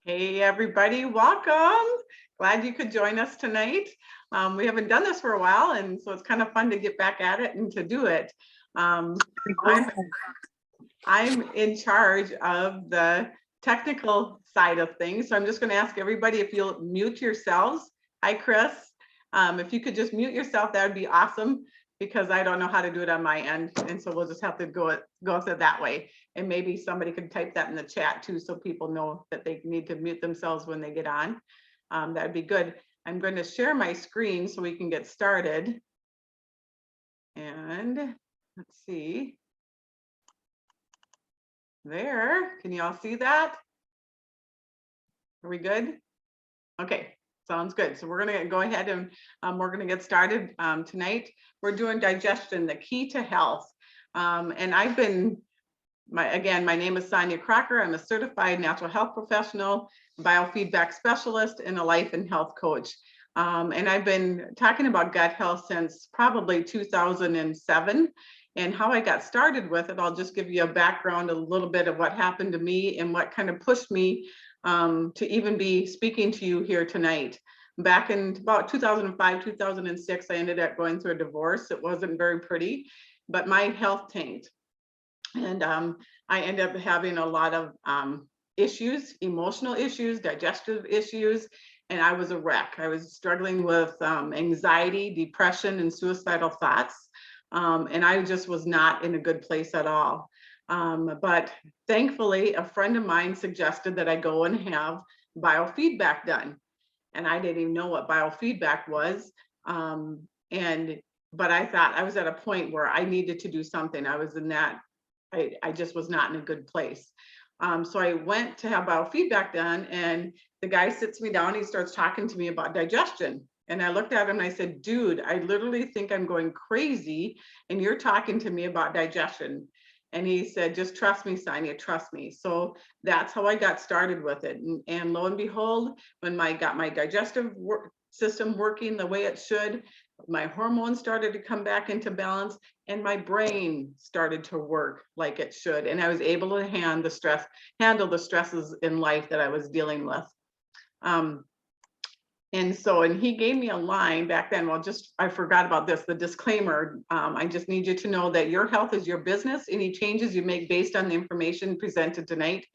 Hey, everybody, welcome. Glad you could join us tonight. We haven't done this for a while, and so it's kind of fun to get back at it and to do it. I'm in charge of the technical side of things, so I'm just going to ask everybody if you'll mute yourselves. Hi, Chris. If you could just mute yourself, that would be awesome, because I don't know how to do it on my end, and so we'll just have to go that way. And maybe somebody could type that in the chat too, so people know that they need to mute themselves when they get on. That'd be good. I'm going to share my screen so we can get started. And let's see. There, can you all see that? Are we good? Okay, sounds good. So we're going to go ahead and we're going to get started tonight. We're doing digestion, the key to health. And I've been, my name is Sonya. I'm a certified natural health professional, biofeedback specialist, and a life and health coach. And I've been talking about gut health since probably 2007. And how I got started with it, I'll just give you a background, a little bit of what happened to me and what kind of pushed me to even be speaking to you here tonight. Back in about 2005, 2006, I ended up going through a divorce. It wasn't very pretty, but my health tanked. And I ended up having a lot of issues, emotional issues, digestive issues, and I was a wreck. I was struggling with anxiety, depression, and suicidal thoughts. And I just was not in a good place at all. But thankfully, a friend of mine suggested that I go and have biofeedback done. And I didn't even know what biofeedback was. But I thought I was at a point where I needed to do something. I was in that, I just was not in a good place. So I went to have biofeedback done, and the guy sits me down, he starts talking to me about digestion. And I looked at him and I said, dude, I literally think I'm going crazy, and you're talking to me about digestion. And he said, just trust me, Sonya, trust me. So that's how I got started with it. And lo and behold, when I got my digestive system working the way it should, my hormones started to come back into balance, and my brain started to work like it should. And I was able to handle the stresses in life that I was dealing with. And he gave me a line back then. Well, I forgot about this, the disclaimer. I just need you to know that your health is your business. Any changes you make based on the information presented tonight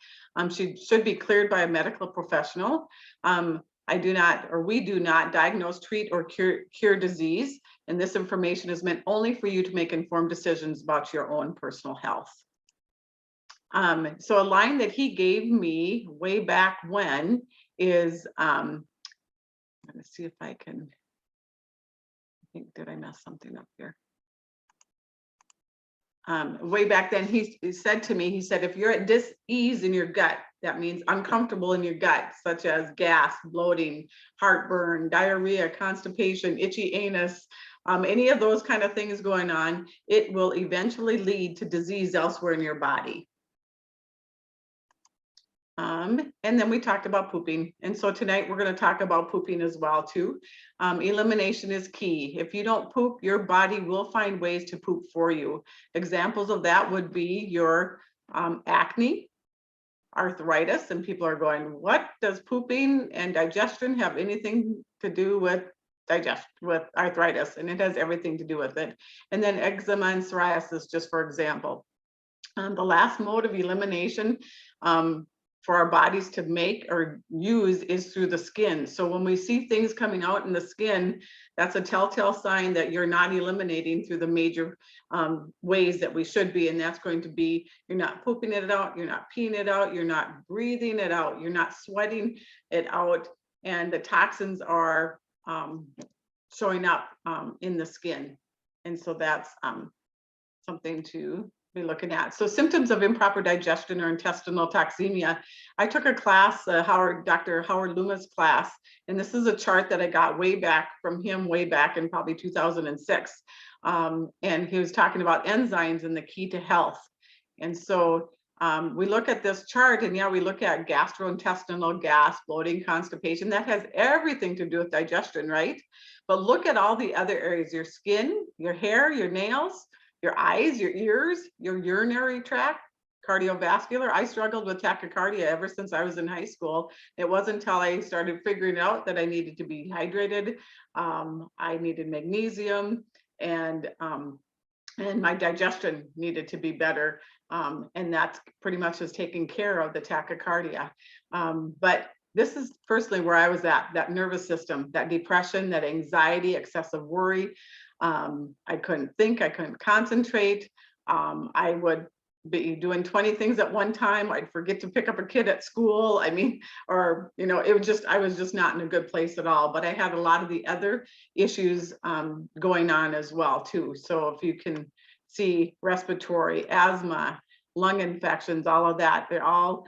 should be cleared by a medical professional. We do not diagnose, treat, or cure disease. And this information is meant only for you to make informed decisions about your own personal health. So a line that he gave me way back when is, let's see if I can, did I mess something up here? Way back then, he said to me, if you're at dis-ease in your gut, that means uncomfortable in your gut, such as gas, bloating, heartburn, diarrhea, constipation, itchy anus, any of those kind of things going on, it will eventually lead to disease elsewhere in your body. And then we talked about pooping. And so tonight we're going to talk about pooping as well too. Elimination is key. If you don't poop, your body will find ways to poop for you. Examples of that would be your acne, arthritis, and people are going, what does pooping and digestion have anything to do with arthritis? And it has everything to do with it. And then eczema and psoriasis, just for example. The last mode of elimination for our bodies to make or use is through the skin. So when we see things coming out in the skin, that's a telltale sign that you're not eliminating through the major ways that we should be. And that's going to be, you're not pooping it out, you're not peeing it out, you're not breathing it out, you're not sweating it out, and the toxins are showing up in the skin. And so that's something to be looking at. So symptoms of improper digestion or intestinal toxemia. I took a class, Dr. Howard Loomis class, and this is a chart that I got way back from him way back in probably 2006. And he was talking about enzymes and the key to health. And so we look at this chart, and we look at gastrointestinal gas, bloating, constipation. That has everything to do with digestion, right? But look at all the other areas, your skin, your hair, your nails, your eyes, your ears, your urinary tract, cardiovascular. I struggled with tachycardia ever since I was in high school. It wasn't until I started figuring out that I needed to be hydrated. I needed magnesium, and my digestion needed to be better. And that's pretty much has taken care of the tachycardia. But this is personally where I was at, that nervous system, that depression, that anxiety, excessive worry. I couldn't think, I couldn't concentrate. I would be doing 20 things at one time. I'd forget to pick up a kid at school. I mean, or, you know, it was just, I was just not in a good place at all. But I had a lot of the other issues going on as well too. So if you can see respiratory, asthma, lung infections, all of that, they're all,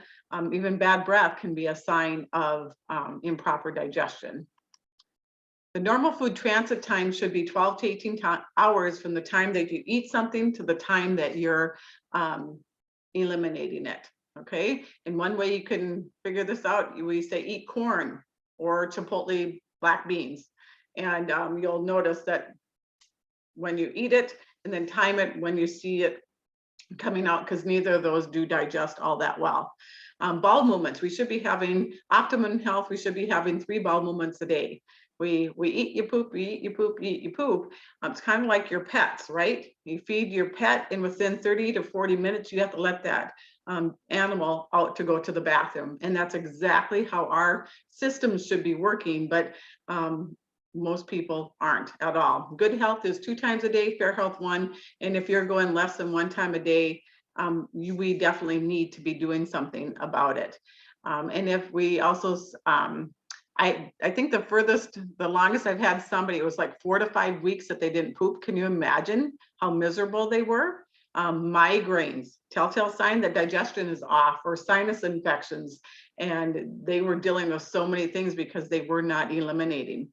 even bad breath can be a sign of improper digestion. The normal food transit time should be 12 to 18 hours from the time that you eat something to the time that you're eliminating it, okay? And one way you can figure this out, we say eat corn or chipotle black beans. And you'll notice that when you eat it, and then time it when you see it coming out, because neither of those do digest all that well. Bowel movements, we should be having optimum health. We should be having 3 bowel movements a day. We eat, you poop, we eat, you poop, you eat, you poop. It's kind of like your pets, right? You feed your pet, and within 30 to 40 minutes, you have to let that animal out to go to the bathroom. And that's exactly how our systems should be working. But most people aren't at all. Good health is 2 times a day, fair health 1. And if you're going less than 1 time a day, we definitely need to be doing something about it. And if we also, I think the longest I've had somebody, it was like 4 to 5 weeks that they didn't poop. Can you imagine how miserable they were? Migraines, telltale sign that digestion is off, or sinus infections. And they were dealing with so many things because they were not eliminating.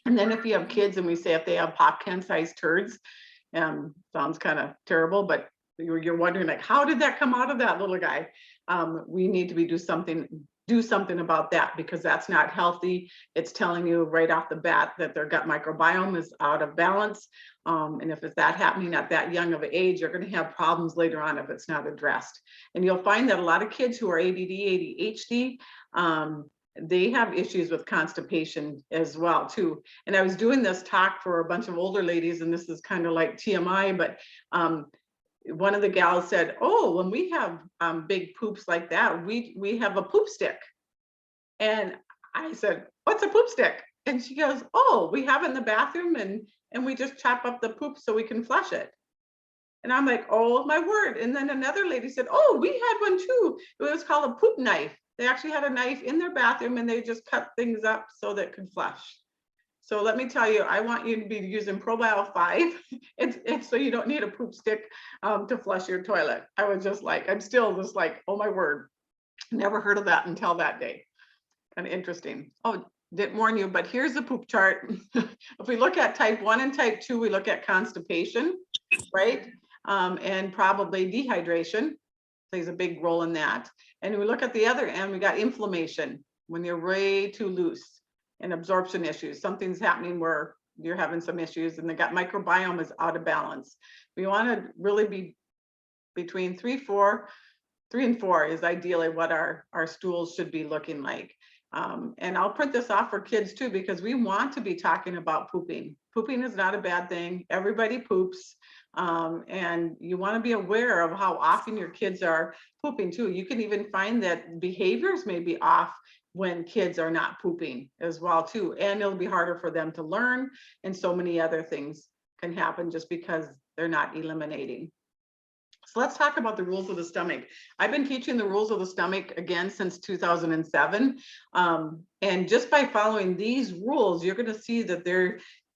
And then if you have kids, and we say if they have pop can sized turds, sounds kind of terrible, but you're wondering, like, how did that come out of that little guy? We need to do something about that, because that's not healthy. It's telling you right off the bat that their gut microbiome is out of balance. And if it's that happening at that young of an age, you're going to have problems later on if it's not addressed. And you'll find that a lot of kids who are ADD, ADHD, they have issues with constipation as well too. And I was doing this talk for a bunch of older ladies, and this is kind of like TMI, but one of the gals said, oh, when we have big poops like that, we have a poop stick. And I said, what's a poop stick? And she goes, oh, we have it in the bathroom, and we just chop up the poop so we can flush it. And I'm like, oh my word. And then another lady said, oh, we had one too. It was called a poop knife. They actually had a knife in their bathroom, and they just cut things up so that it could flush. So let me tell you, I want you to be using Probio 5, and so you don't need a poop stick to flush your toilet. I was just like, I'm still just like, oh my word, never heard of that until that day. Kind of interesting. Oh, didn't warn you, but here's the poop chart. If we look at type 1 and type 2, we look at constipation, right? And probably dehydration plays a big role in that. And we look at the other end, we got inflammation, when you're way too loose, and absorption issues. Something's happening where you're having some issues, and the gut microbiome is out of balance. We want to really be between 3 and 4 is ideally what our stools should be looking like. And I'll print this off for kids too, because we want to be talking about pooping. Pooping is not a bad thing. Everybody poops. And you want to be aware of how often your kids are pooping too. You can even find that behaviors may be off when kids are not pooping as well too. And it'll be harder for them to learn. And so many other things can happen just because they're not eliminating. So let's talk about the rules of the stomach. I've been teaching the rules of the stomach again since 2007. And just by following these rules, you're going to see that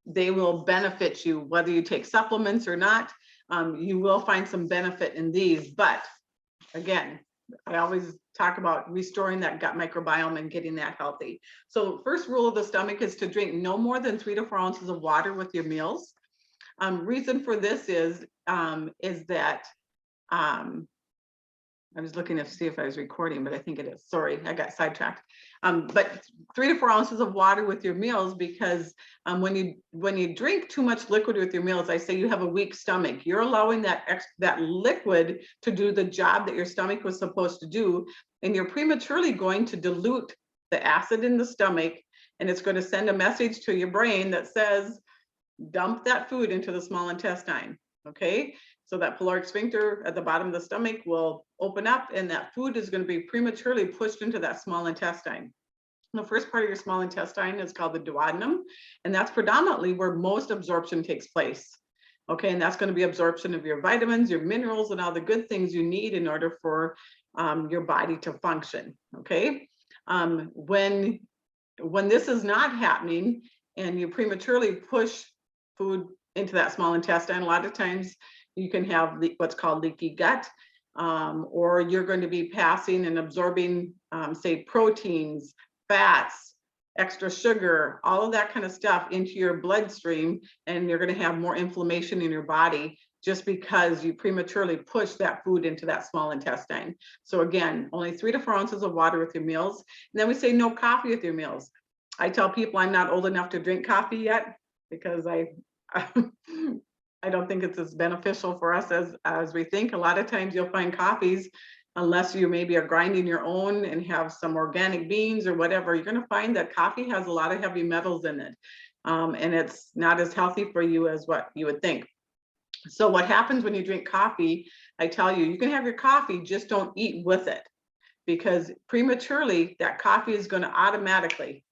they will benefit you, whether you take supplements or not. You will find some benefit in these. But again, I always talk about restoring that gut microbiome and getting that healthy. So first rule of the stomach is to drink no more than 3 to 4 ounces of water with your meals. Reason for this is that I was looking to see if I was recording, but I think it is. Sorry, I got sidetracked. But 3 to 4 ounces of water with your meals, because when you drink too much liquid with your meals, I say you have a weak stomach. You're allowing that liquid to do the job that your stomach was supposed to do, and you're prematurely going to dilute the acid in the stomach, and it's going to send a message to your brain that says, dump that food into the small intestine. Okay, so that pyloric sphincter at the bottom of the stomach will open up, and that food is going to be prematurely pushed into that small intestine. The first part of your small intestine is called the duodenum, and that's predominantly where most absorption takes place. Okay, and that's going to be absorption of your vitamins, your minerals, and all the good things you need in order for your body to function. Okay, when this is not happening and you prematurely push food into that small intestine, a lot of times you can have what's called leaky gut, or you're going to be passing and absorbing, say, proteins, fats, extra sugar, all of that kind of stuff into your bloodstream, and you're going to have more inflammation in your body just because you prematurely push that food into that small intestine. So again, only 3 to 4 ounces of water with your meals. And then we say no coffee with your meals. I tell people I'm not old enough to drink coffee yet, because I don't think it's as beneficial for us as we think. A lot of times you'll find coffees, unless you maybe are grinding your own and have some organic beans or whatever, you're going to find that coffee has a lot of heavy metals in it. And it's not as healthy for you as what you would think. So what happens when you drink coffee, I tell you, you can have your coffee, just don't eat with it, because prematurely that coffee is going to automatically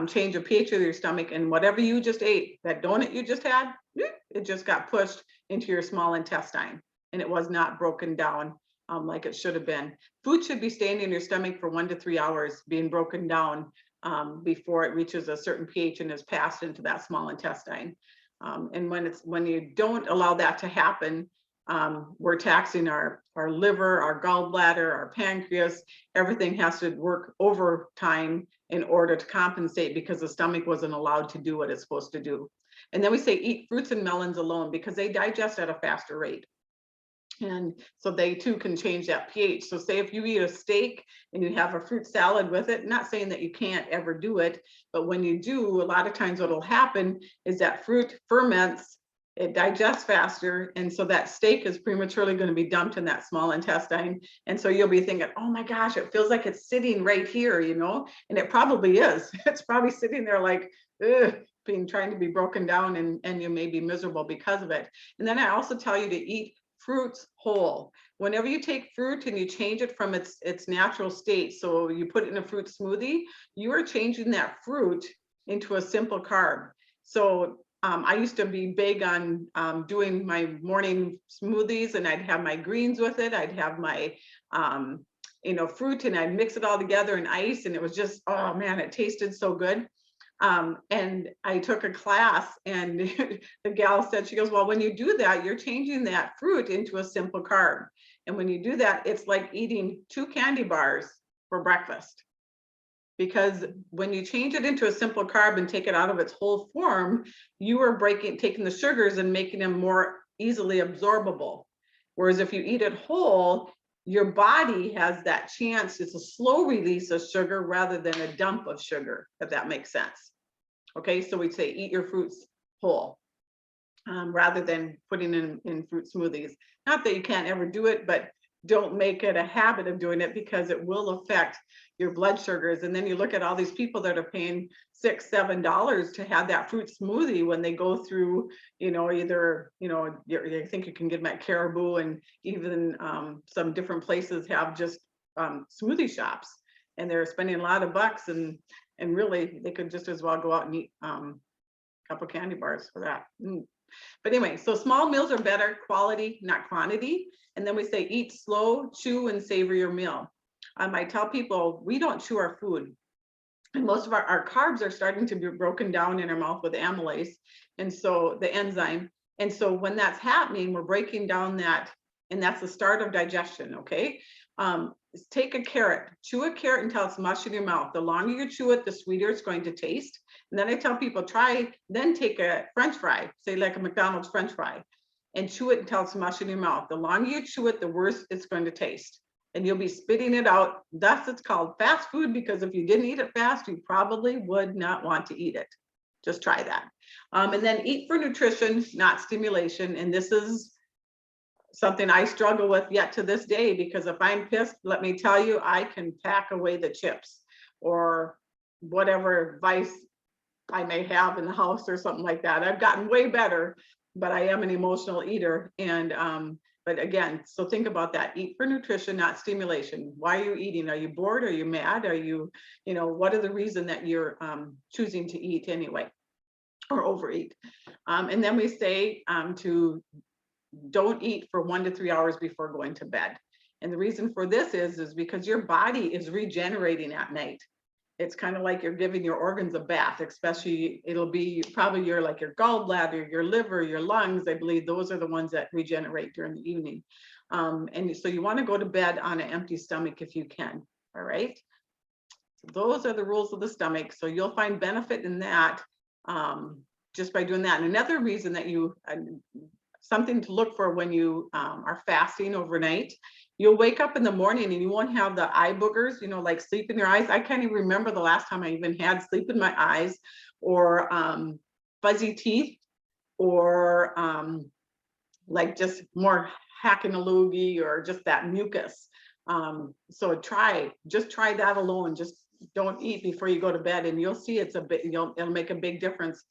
change the pH of your stomach, and whatever you just ate, that donut you just had, it just got pushed into your small intestine, and it was not broken down like it should have been. Food should be staying in your stomach for 1 to 3 hours, being broken down before it reaches a certain pH and is passed into that small intestine. And when you don't allow that to happen, we're taxing our liver, our gallbladder, our pancreas. Everything has to work overtime in order to compensate, because the stomach wasn't allowed to do what it's supposed to do. And then we say eat fruits and melons alone, because they digest at a faster rate. And so they too can change that pH. So say if you eat a steak and you have a fruit salad with it, not saying that you can't ever do it, but when you do, a lot of times what will happen is that fruit ferments, it digests faster, and so that steak is prematurely going to be dumped in that small intestine. And so you'll be thinking, oh my gosh, it feels like it's sitting right here, you know, and it probably is. It's probably sitting there like, trying to be broken down, and you may be miserable because of it. And then I also tell you to eat fruits whole. Whenever you take fruit and you change it from its natural state, so you put it in a fruit smoothie, you are changing that fruit into a simple carb. So I used to be big on doing my morning smoothies, and I'd have my greens with it. I'd have my fruit, and I'd mix it all together in ice, and it was just, oh man, it tasted so good. And I took a class, and the gal said, she goes, well, when you do that, you're changing that fruit into a simple carb. And when you do that, it's like eating 2 candy bars for breakfast. Because when you change it into a simple carb and take it out of its whole form, you are taking the sugars and making them more easily absorbable. Whereas if you eat it whole, your body has that chance. It's a slow release of sugar rather than a dump of sugar, if that makes sense. Okay, so we say eat your fruits whole rather than putting in fruit smoothies. Not that you can't ever do it, but don't make it a habit of doing it, because it will affect your blood sugars. And then you look at all these people that are paying $6, $7 to have that fruit smoothie when they go through, either, I think you can get them at Caribou, and even some different places have just smoothie shops, and they're spending a lot of bucks, and really they could just as well go out and eat a couple candy bars for that. But anyway, so small meals are better quality, not quantity. And then we say eat slow, chew, and savor your meal. I tell people we don't chew our food. And most of our carbs are starting to be broken down in our mouth with amylase, and so the enzyme. And so when that's happening, we're breaking down that, and that's the start of digestion, okay? Take a carrot, chew a carrot until it's mush in your mouth. The longer you chew it, the sweeter it's going to taste. And then I tell people then take a French fry, say like a McDonald's French fry, and chew it until it's mush in your mouth. The longer you chew it, the worse it's going to taste. and you'll be spitting it out. Thus it's called fast food, because if you didn't eat it fast, you probably would not want to eat it. Just try that. And then eat for nutrition, not stimulation. And this is something I struggle with yet to this day, because if I'm pissed, let me tell you, I can pack away the chips or whatever vice I may have in the house or something like that. I've gotten way better, but I am an emotional eater. And but again, so think about that. Eat for nutrition, not stimulation. Why are you eating? Are you bored? Are you mad? Are you, what are the reason that you're choosing to eat anyway, or overeat? And then we say to don't eat for 1 to 3 hours before going to bed. And the reason for this is because your body is regenerating at night. It's kind of like you're giving your organs a bath, especially it'll be probably your gallbladder, your liver, your lungs. I believe those are the ones that regenerate during the evening. And so you want to go to bed on an empty stomach if you can. All right. So those are the rules of the stomach. So you'll find benefit in that just by doing that. And another reason that something to look for when you are fasting overnight, you'll wake up in the morning and you won't have the eye boogers, like sleep in your eyes. I can't even remember the last time I even had sleep in my eyes, or fuzzy teeth, or like just more hacking a loogie, or just that mucus. So just try that alone. Just don't eat before you go to bed, and you'll see it'll make a big difference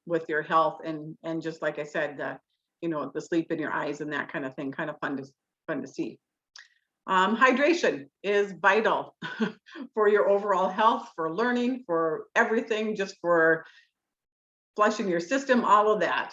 with your health. And just like I said, the sleep in your eyes and that kind of thing, kind of fun to see. Hydration is vital for your overall health, for learning, for everything, just for flushing your system, all of that.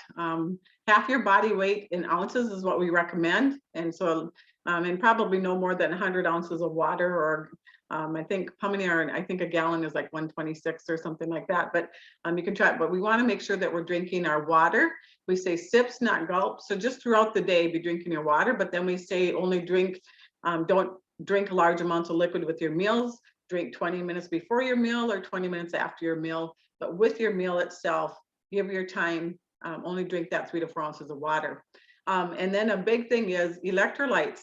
Half your body weight in ounces is what we recommend. And so, and probably no more than 100 ounces of water, or I think a gallon is like 126 or something like that. But you can try it, but we want to make sure that we're drinking our water. We say sips, not gulps. So just throughout the day, be drinking your water, but then we say only don't drink large amounts of liquid with your meals. Drink 20 minutes before your meal or 20 minutes after your meal, but with your meal itself, give your time, only drink that 3 to 4 ounces of water. And then a big thing is electrolytes.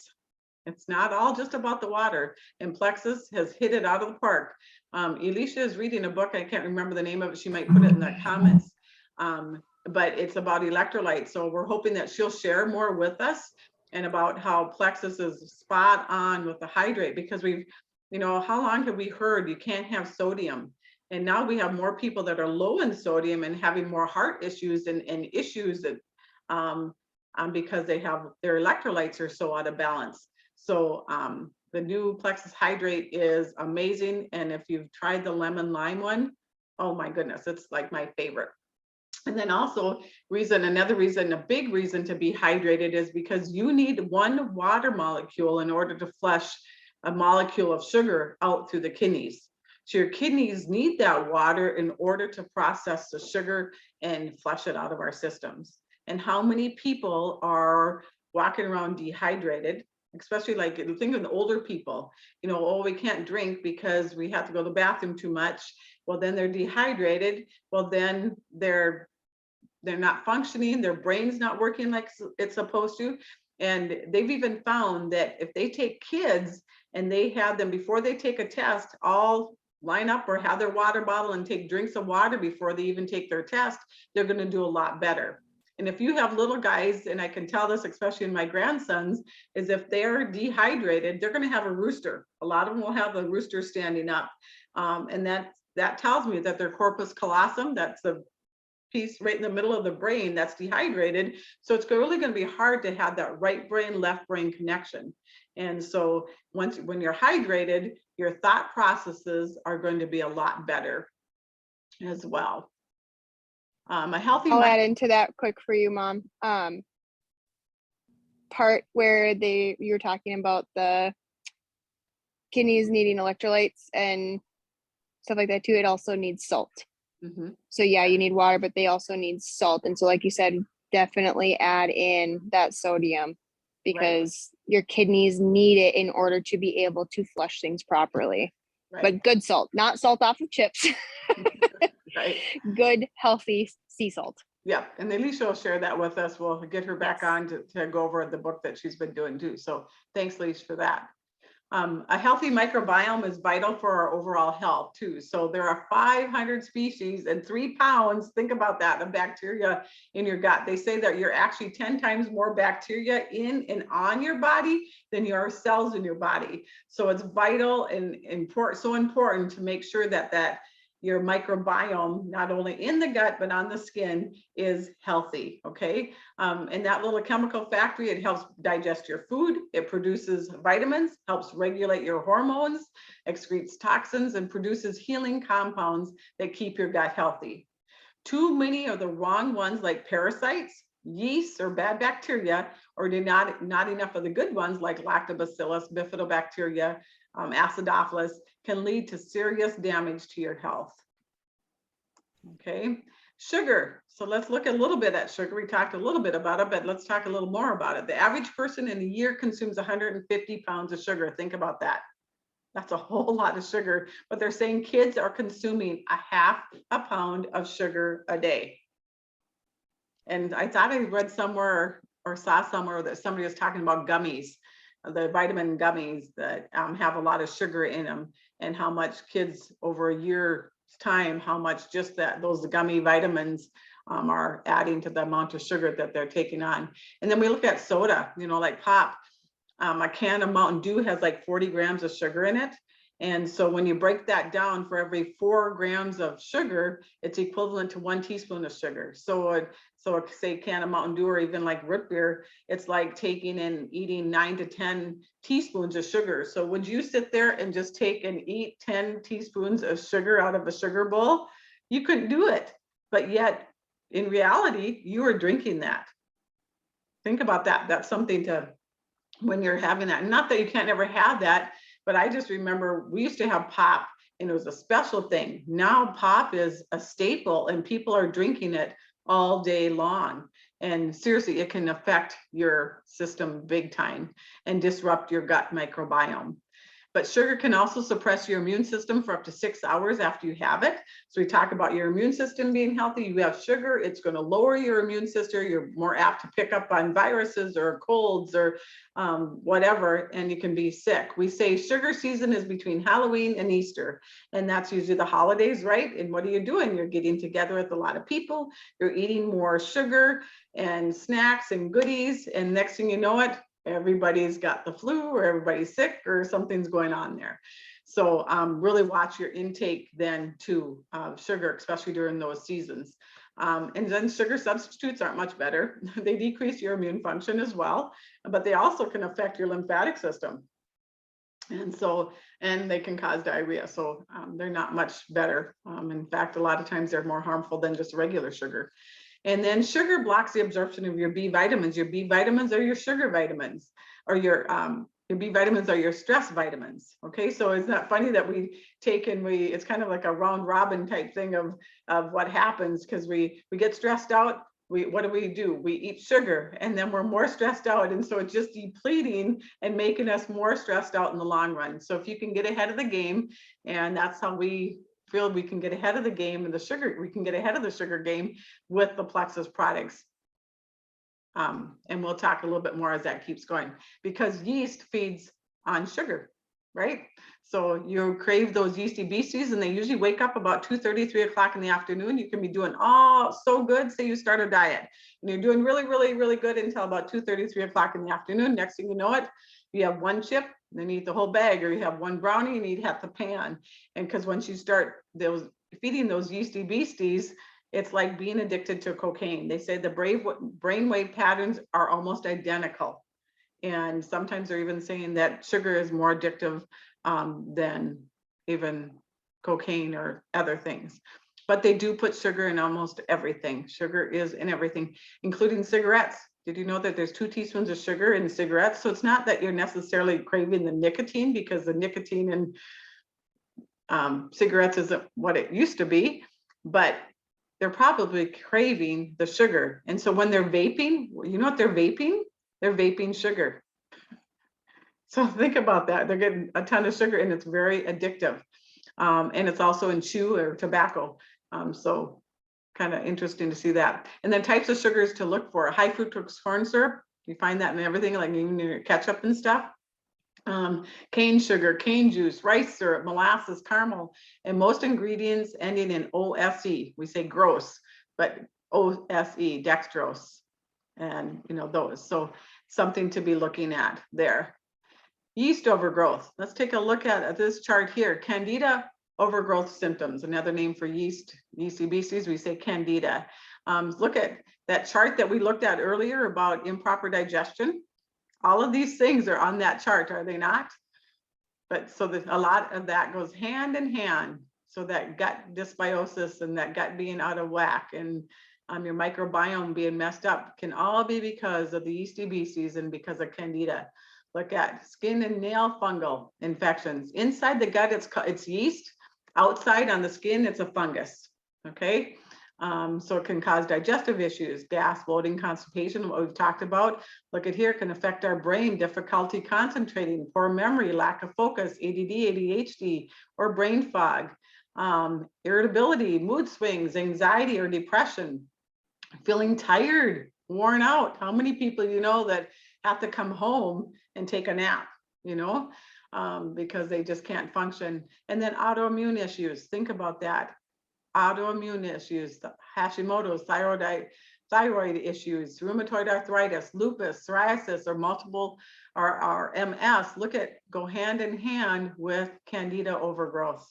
It's not all just about the water, and Plexus has hit it out of the park. Elisha is reading a book, I can't remember the name of it, she might put it in the comments, but it's about electrolytes. So we're hoping that she'll share more with us and about how Plexus is spot on with the hydrate, because how long have we heard you can't have sodium? And now we have more people that are low in sodium and having more heart issues and issues that because their electrolytes are so out of balance. So the new Plexus Hydrate is amazing. And if you've tried the lemon lime one, oh my goodness, it's like my favorite. And then also another reason, a big reason to be hydrated is because you need one water molecule in order to flush a molecule of sugar out through the kidneys. So your kidneys need that water in order to process the sugar and flush it out of our systems. And how many people are walking around dehydrated, especially like think of the older people, oh, we can't drink because we have to go to the bathroom too much. Well, then they're dehydrated. Well, then they're not functioning, their brain's not working like it's supposed to. And they've even found that if they take kids and they have them before they take a test, all line up or have their water bottle and take drinks of water before they even take their test, they're going to do a lot better. And if you have little guys, and I can tell this especially in my grandsons, is if they're dehydrated, they're going to have a rooster. A lot of them will have a rooster standing up. And that tells me that their corpus callosum, that's the piece right in the middle of the brain, that's dehydrated. So it's really going to be hard to have that right brain, left brain connection. And so when you're hydrated, your thought processes are going to be a lot better as well. A healthy I'll add into that quick for you, Mom. Part where you were talking about the kidneys needing electrolytes and stuff like that too. It also needs salt. Mm-hmm. So yeah, you need water, but they also need salt. And so like you said, definitely add in that sodium, because your kidneys need it in order to be able to flush things properly. But good salt, not salt off of chips. Good, healthy sea salt. Yeah, and Alicia will share that with us. We'll get her back on to go over the book that she's been doing too. So thanks, Alicia, for that. A healthy microbiome is vital for our overall health too. So there are 500 species and 3 pounds, think about that, of bacteria in your gut. They say that you're actually 10 times more bacteria in and on your body than your cells in your body. So it's vital and important, so important to make sure that your microbiome, not only in the gut, but on the skin, is healthy, okay? And that little chemical factory, it helps digest your food, it produces vitamins, helps regulate your hormones, excretes toxins, and produces healing compounds that keep your gut healthy. Too many of the wrong ones, like parasites, yeast, or bad bacteria, or not enough of the good ones like lactobacillus, bifidobacteria, acidophilus, can lead to serious damage to your health. Okay, sugar. So let's look a little bit at sugar. We talked a little bit about it, but let's talk a little more about it. The average person in a year consumes 150 pounds of sugar. Think about that. That's a whole lot of sugar, but they're saying kids are consuming a half a pound of sugar a day. And I thought I read somewhere or saw somewhere that somebody was talking about gummies, the vitamin gummies that have a lot of sugar in them, and how much kids over a year's time, how much just those gummy vitamins are adding to the amount of sugar that they're taking on. And then we look at soda, you know, like pop. A can of Mountain Dew has like 40 grams of sugar in it. And so when you break that down, for every 4 grams of sugar, it's equivalent to 1 teaspoon of sugar. So say a can of Mountain Dew, or even like root beer, it's like taking and eating 9 to 10 teaspoons of sugar. So would you sit there and just take and eat 10 teaspoons of sugar out of a sugar bowl? You couldn't do it. But yet, in reality, you are drinking that. Think about that. That's something to, when you're having that. Not that you can't ever have that, but I just remember we used to have pop and it was a special thing. Now pop is a staple and people are drinking it all day long. And seriously, it can affect your system big time and disrupt your gut microbiome. But sugar can also suppress your immune system for up to 6 hours after you have it. So we talk about your immune system being healthy. You have sugar, it's going to lower your immune system. You're more apt to pick up on viruses or colds or whatever, and you can be sick. We say sugar season is between Halloween and Easter, and that's usually the holidays, right? And what are you doing? You're getting together with a lot of people. You're eating more sugar and snacks and goodies, and next thing you know it, everybody's got the flu or everybody's sick or something's going on there. So really watch your intake then too, sugar, especially during those seasons. And then sugar substitutes aren't much better. They decrease your immune function as well, but they also can affect your lymphatic system. And so, and they can cause diarrhea. So they're not much better. In fact, a lot of times they're more harmful than just regular sugar. And then sugar blocks the absorption of your B vitamins. Your B vitamins are your sugar vitamins, or your B vitamins are your stress vitamins. Okay, so isn't that funny that we take and it's kind of like a round robin type thing of what happens, because we get stressed out. What do? We eat sugar and then we're more stressed out. And so it's just depleting and making us more stressed out in the long run. So if you can get ahead of the game, and that's how we feel we can get ahead of the game, and we can get ahead of the sugar game with the Plexus products. And we'll talk a little bit more as that keeps going, because yeast feeds on sugar, right? So you crave those yeasty beasties, and they usually wake up about 2:30, 3 o'clock in the afternoon. You can be doing so good. Say you start a diet and you're doing really, really, really good until about 2:30, 3 o'clock in the afternoon. Next thing you know it, you have one chip, then you eat the whole bag, or you have one brownie and you eat half the pan. And because once you start feeding those yeasty beasties, it's like being addicted to cocaine. They say the brainwave patterns are almost identical. And sometimes they're even saying that sugar is more addictive than even cocaine or other things. But they do put sugar in almost everything. Sugar is in everything, including cigarettes. Did you know that there's 2 teaspoons of sugar in cigarettes? So it's not that you're necessarily craving the nicotine, because the nicotine in cigarettes isn't what it used to be, but they're probably craving the sugar. And so when they're vaping, you know what they're vaping? They're vaping sugar. So think about that. They're getting a ton of sugar, and it's very addictive. And it's also in chew or tobacco. So kind of interesting to see that. And then types of sugars to look for: high fructose corn syrup. You find that in everything, like even in your ketchup and stuff. cane sugar, cane juice, rice syrup, molasses, caramel, and most ingredients ending in OSE. We say gross, but OSE, dextrose, and those. So something to be looking at there. Yeast overgrowth. Let's take a look at this chart here. Candida overgrowth symptoms, another name for yeast, yeasty beasties, we say candida. Look at that chart that we looked at earlier about improper digestion. All of these things are on that chart, are they not? But so that a lot of that goes hand in hand. So that gut dysbiosis and that gut being out of whack and your microbiome being messed up can all be because of the yeasty beasties and because of candida. Look at skin and nail fungal infections. Inside the gut, it's yeast. Outside on the skin, it's a fungus. Okay. So it can cause digestive issues, gas, bloating, constipation, what we've talked about. Look at here, it can affect our brain, difficulty concentrating, poor memory, lack of focus, ADD, ADHD, or brain fog, irritability, mood swings, anxiety or depression, feeling tired, worn out. How many people you know that have to come home and take a nap, because they just can't function. And then autoimmune issues, think about that. Autoimmune issues, Hashimoto's, thyroid issues, rheumatoid arthritis, lupus, psoriasis, or multiple, or MS, go hand in hand with candida overgrowth.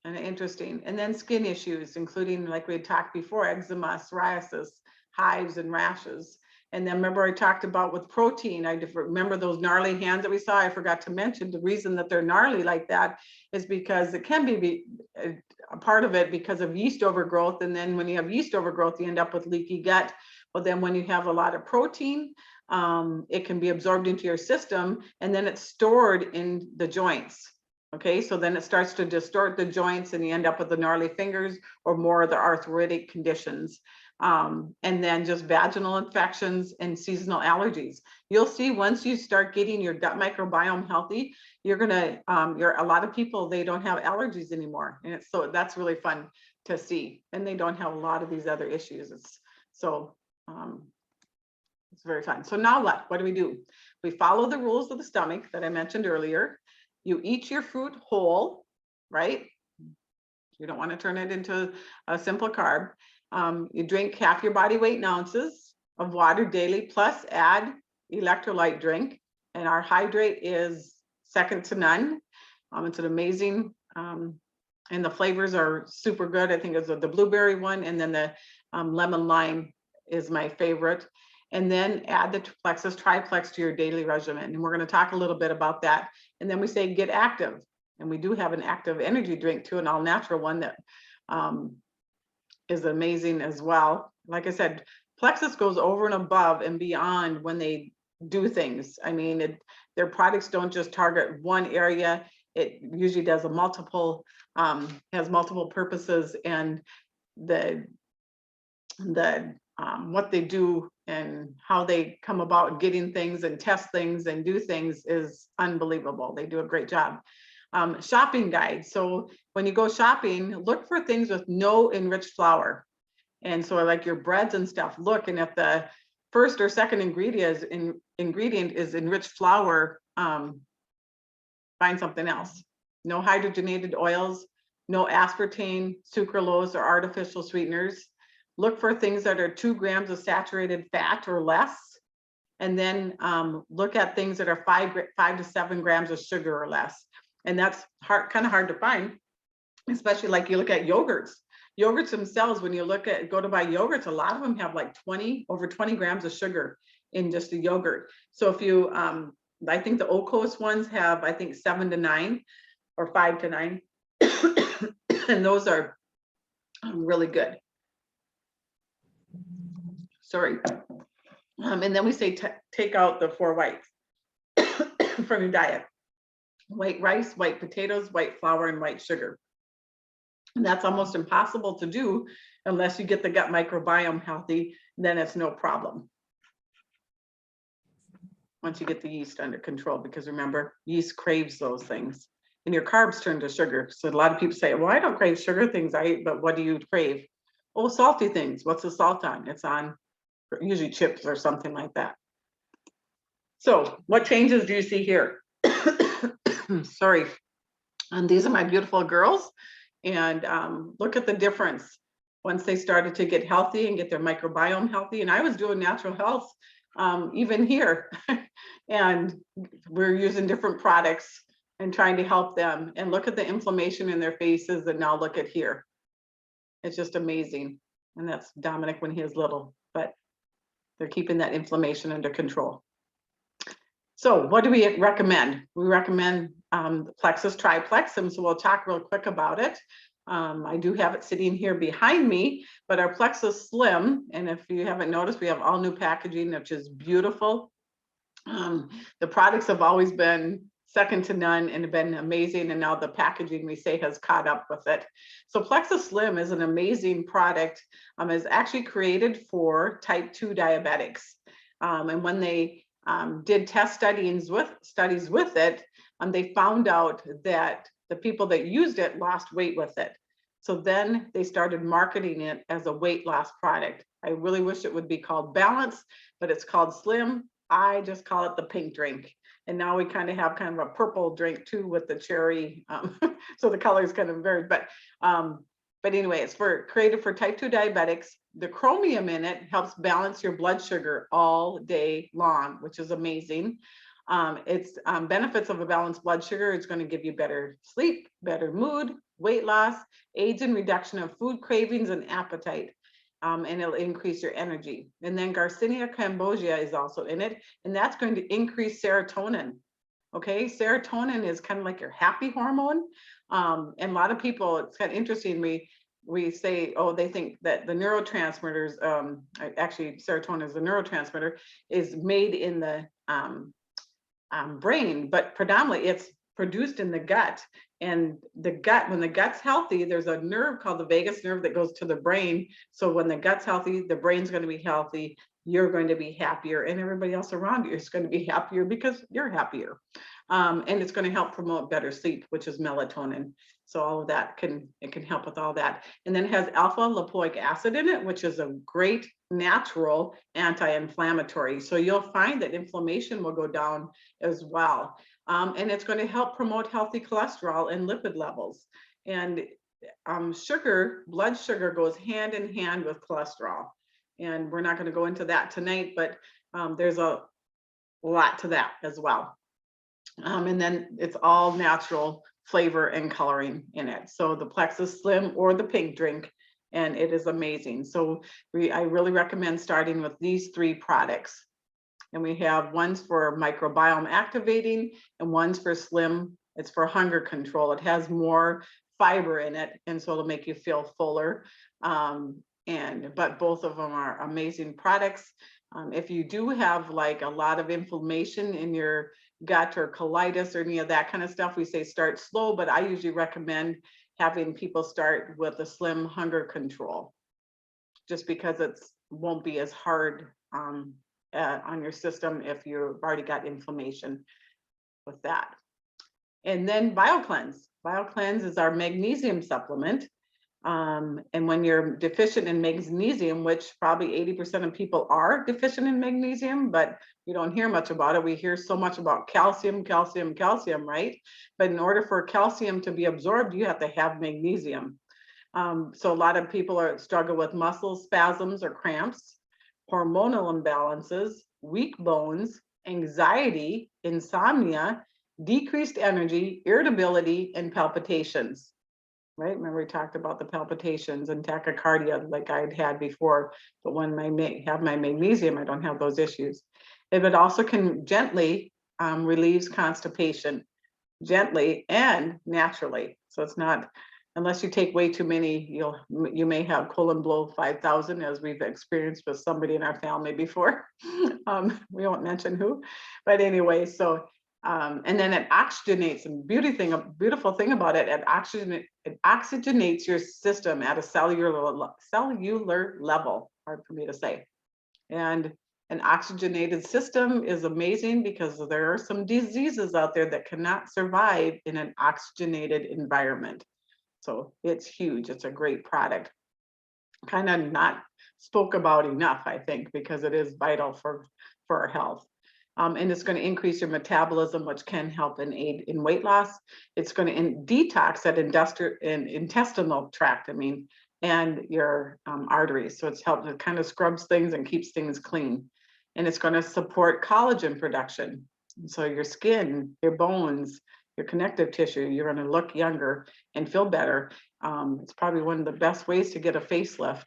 And interesting. And then skin issues, including, like we had talked before, eczema, psoriasis, hives, and rashes. And then remember I talked about with protein, I remember those gnarly hands that we saw. I forgot to mention the reason that they're gnarly like that is because it can be a part of it because of yeast overgrowth. And then when you have yeast overgrowth, you end up with leaky gut. But then when you have a lot of protein, it can be absorbed into your system and then it's stored in the joints. Okay, so then it starts to distort the joints and you end up with the gnarly fingers or more of the arthritic conditions. And then just vaginal infections and seasonal allergies. You'll see once you start getting your gut microbiome healthy, you're gonna, a lot of people, they don't have allergies anymore. And so that's really fun to see. And they don't have a lot of these other issues. It's very fun. So now what do we do? We follow the rules of the stomach that I mentioned earlier. You eat your fruit whole, right? You don't want to turn it into a simple carb. You drink half your body weight in ounces of water daily, plus add electrolyte drink. And our hydrate is second to none. It's an amazing, and the flavors are super good. I think it's the blueberry one, and then the lemon lime is my favorite. And then add the Plexus Triplex to your daily regimen. And we're going to talk a little bit about that. And then we say get active. And we do have an active energy drink too, an all natural one that is amazing as well. Like I said, Plexus goes over and above and beyond when they do things. I mean, their products don't just target one area. It usually does has multiple purposes, and what they do and how they come about getting things and test things and do things is unbelievable. They do a great job. Shopping guide. So when you go shopping, look for things with no enriched flour. And so like your breads and stuff, look, and if the first or second ingredient is enriched flour, find something else. No hydrogenated oils, no aspartame, sucralose, or artificial sweeteners. Look for things that are 2 grams of saturated fat or less. And then look at things that are 5 to 7 grams of sugar or less. And that's kind of hard to find, especially like you look at yogurts. Yogurts themselves, when you go to buy yogurts, a lot of them have like over 20 grams of sugar in just the yogurt. So if you, I think the Oikos ones have, I think 7 to 9 or 5 to 9. And those are really good. Sorry. And then we say take out the 4 whites from your diet. White rice, white potatoes, white flour, and white sugar. And that's almost impossible to do unless you get the gut microbiome healthy, then it's no problem. Once you get the yeast under control, because remember, yeast craves those things. And your carbs turn to sugar. So a lot of people say, well, I don't crave sugar things, but what do you crave? Oh, salty things. What's the salt on? It's on usually chips or something like that. So what changes do you see here? Sorry. And these are my beautiful girls. And look at the difference once they started to get healthy and get their microbiome healthy. And I was doing natural health even here. And we're using different products and trying to help them. And look at the inflammation in their faces. And now look at here. It's just amazing. And that's Dominic when he was little, but they're keeping that inflammation under control. So what do we recommend? We recommend the Plexus Triplex, and so we'll talk real quick about it. I do have it sitting here behind me, but our Plexus Slim, and if you haven't noticed, we have all new packaging, which is beautiful. The products have always been second to none and have been amazing, and now the packaging, we say, has caught up with it. So Plexus Slim is an amazing product. Is actually created for type 2 diabetics. And when they did test studies with it, they found out that the people that used it lost weight with it. So then they started marketing it as a weight loss product. I really wish it would be called Balance, but it's called Slim. I just call it the pink drink. And now we kind of have kind of a purple drink too with the cherry. So the color is kind of varied, but anyway, it's created for type 2 diabetics. The chromium in it helps balance your blood sugar all day long, which is amazing. It's benefits of a balanced blood sugar. It's going to give you better sleep, better mood, weight loss, aids in reduction of food cravings and appetite. And it'll increase your energy. And then Garcinia cambogia is also in it, and that's going to increase serotonin. Okay, serotonin is kind of like your happy hormone. And a lot of people, it's kind of interesting, we say, oh, they think that the neurotransmitters, actually serotonin is the neurotransmitter, is made in the brain, but predominantly it's produced in the gut. And the gut, when the gut's healthy, there's a nerve called the vagus nerve that goes to the brain. So when the gut's healthy, the brain's going to be healthy, you're going to be happier, and everybody else around you is going to be happier because you're happier. And it's going to help promote better sleep, which is melatonin. So all of that can help with all that. And then it has alpha lipoic acid in it, which is a great natural anti-inflammatory. So you'll find that inflammation will go down as well. And it's going to help promote healthy cholesterol and lipid levels. And blood sugar goes hand in hand with cholesterol. And we're not going to go into that tonight, but there's a lot to that as well. And then it's all natural flavor and coloring in it. So the Plexus Slim or the pink drink, and it is amazing. So I really recommend starting with these 3 products. And we have ones for microbiome activating and ones for Slim. It's for hunger control. It has more fiber in it, and so it'll make you feel fuller. But both of them are amazing products. If you do have like a lot of inflammation in your gut or colitis or any of that kind of stuff, we say start slow, but I usually recommend having people start with a Slim hunger control, just because it won't be as hard on your system if you've already got inflammation with that. And then BioCleanse. BioCleanse is our magnesium supplement. And when you're deficient in magnesium, which probably 80% of people are deficient in magnesium, but you don't hear much about it. We hear so much about calcium, calcium, calcium, right? But in order for calcium to be absorbed, you have to have magnesium. So a lot of people struggle with muscle spasms or cramps, hormonal imbalances, weak bones, anxiety, insomnia, decreased energy, irritability, and palpitations. Right? Remember we talked about the palpitations and tachycardia like I had before, but when I have my magnesium, I don't have those issues. It also can gently relieves constipation, gently and naturally. So it's not, unless you take way too many, you may have colon blow 5,000, as we've experienced with somebody in our family before. We won't mention who, but anyway, so and then it oxygenates. And beautiful thing about it, it oxygenates your system at a cellular level. Hard for me to say. And an oxygenated system is amazing because there are some diseases out there that cannot survive in an oxygenated environment. So it's huge. It's a great product. Kind of not spoke about enough, I think, because it is vital for our health. And it's going to increase your metabolism, which can help and aid in weight loss. It's going to detox that intestinal tract, and your arteries. So it's helped, it kind of scrubs things and keeps things clean. And it's going to support collagen production. So your skin, your bones, your connective tissue, you're going to look younger and feel better. It's probably one of the best ways to get a facelift.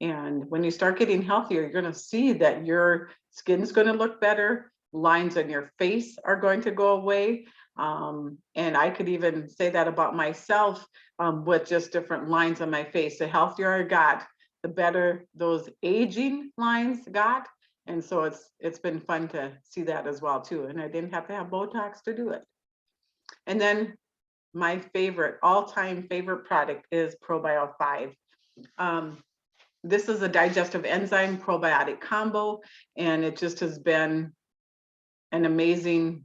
And when you start getting healthier, you're going to see that your skin's going to look better. Lines on your face are going to go away. And I could even say that about myself, with just different lines on my face. The healthier I got, the better those aging lines got. And so it's been fun to see that as well too. And I didn't have to have Botox to do it. And then my favorite, all-time favorite product is ProBio 5. This is a digestive enzyme probiotic combo, and it just has been an amazing,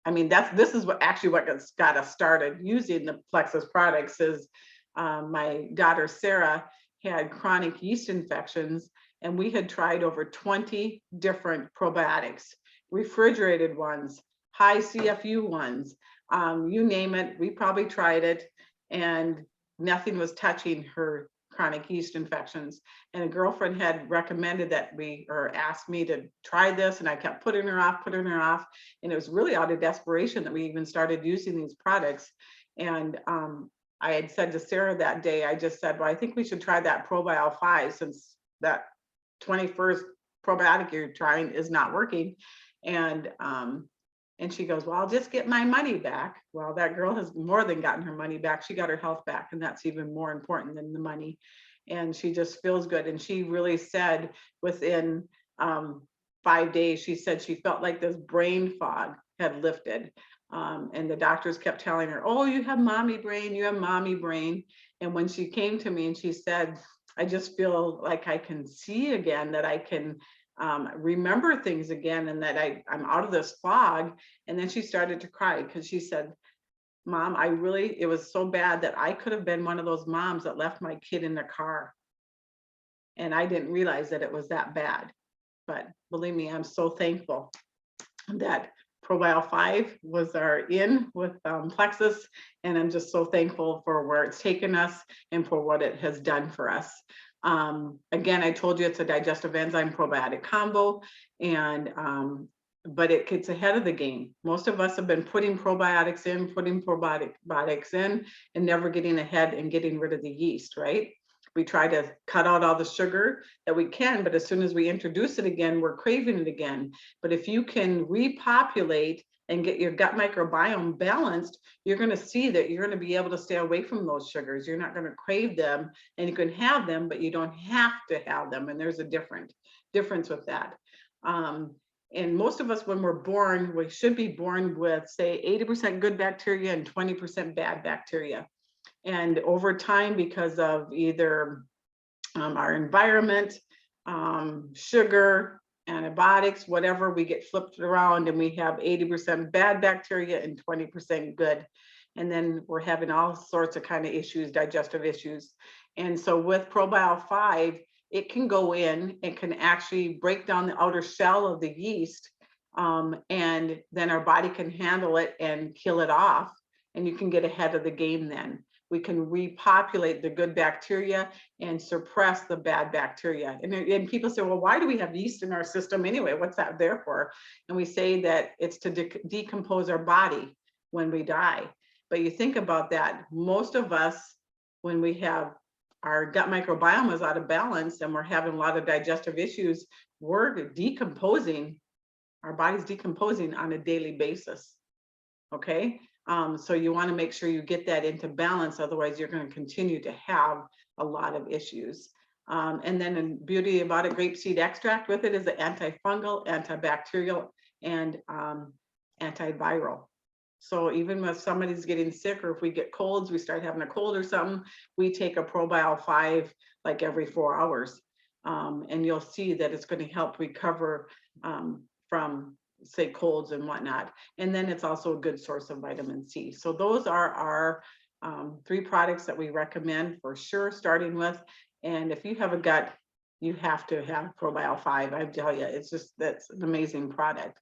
this is what got us started using the Plexus products. Is my daughter Sarah had chronic yeast infections, and we had tried over 20 different probiotics, refrigerated ones, high CFU ones, you name it, we probably tried it, and nothing was touching her chronic yeast infections. And a girlfriend had recommended that asked me to try this, and I kept putting her off. And it was really out of desperation that we even started using these products. And I had said to Sarah that day, I just said, well, I think we should try that ProBio 5, since that 21st probiotic you're trying is not working. And she goes, well, I'll just get my money back. Well, that girl has more than gotten her money back. She got her health back, and that's even more important than the money. And she just feels good. And she really said within 5 days, she said she felt like this brain fog had lifted. And the doctors kept telling her, oh, you have mommy brain, you have mommy brain. And when she came to me and she said, I just feel like I can see again, that I can remember things again, and that I'm out of this fog. And then she started to cry, because she said, Mom, it was so bad that I could have been one of those moms that left my kid in the car. And I didn't realize that it was that bad. But believe me, I'm so thankful that ProBio 5 was our in with Plexus. And I'm just so thankful for where it's taken us and for what it has done for us. Again, I told you it's a digestive enzyme probiotic combo, and but it gets ahead of the game. Most of us have been putting probiotics in, and never getting ahead and getting rid of the yeast, right? We try to cut out all the sugar that we can, but as soon as we introduce it again, we're craving it again. But if you can repopulate and get your gut microbiome balanced, you're going to see that you're going to be able to stay away from those sugars. You're not going to crave them, and you can have them, but you don't have to have them. And there's a difference with that. And most of us, when we're born, we should be born with, say, 80% good bacteria and 20% bad bacteria. And over time, because of either our environment, sugar, antibiotics, whatever, we get flipped around, and we have 80% bad bacteria and 20% good. And then we're having all sorts of kind of issues, digestive issues. And so with ProBio 5, it can go in and can actually break down the outer shell of the yeast, and then our body can handle it and kill it off, and you can get ahead of the game then. We can repopulate the good bacteria and suppress the bad bacteria. And people say, well, why do we have yeast in our system anyway? What's that there for? And we say that it's to decompose our body when we die. But you think about that, most of us, when we have our gut microbiome is out of balance and we're having a lot of digestive issues, we're decomposing, our body's decomposing on a daily basis, okay? So you want to make sure you get that into balance, otherwise you're going to continue to have a lot of issues. And then the beauty about it, grapeseed extract with it is an antifungal, antibacterial, and antiviral. So even if somebody's getting sick, or if we get colds, we start having a cold or something, we take a ProBio 5 like every 4 hours. And you'll see that it's going to help recover from, say, colds and whatnot. And then it's also a good source of vitamin C. So those are our 3 products that we recommend for sure starting with. And if you have a gut, you have to have ProBio 5. I tell you, it's just, that's an amazing product.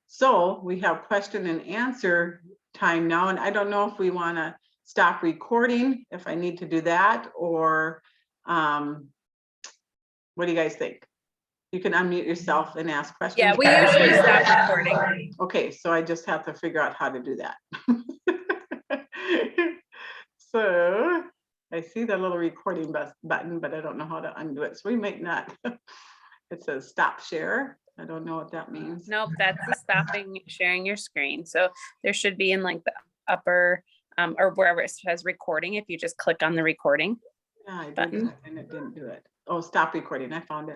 So we have question and answer time now, and I don't know if we want to stop recording, if I need to do that, or what do you guys think? You can unmute yourself and ask questions. Yeah, we usually stop recording. Okay, so I just have to figure out how to do that. So I see the little recording button, but I don't know how to undo it. So we might not. It says stop share. I don't know what that means. Nope, that's the stopping sharing your screen. So there should be in like the upper or wherever it says recording, if you just click on the recording. Yeah, I did button. that and it didn't do it. Oh, stop recording. I found it.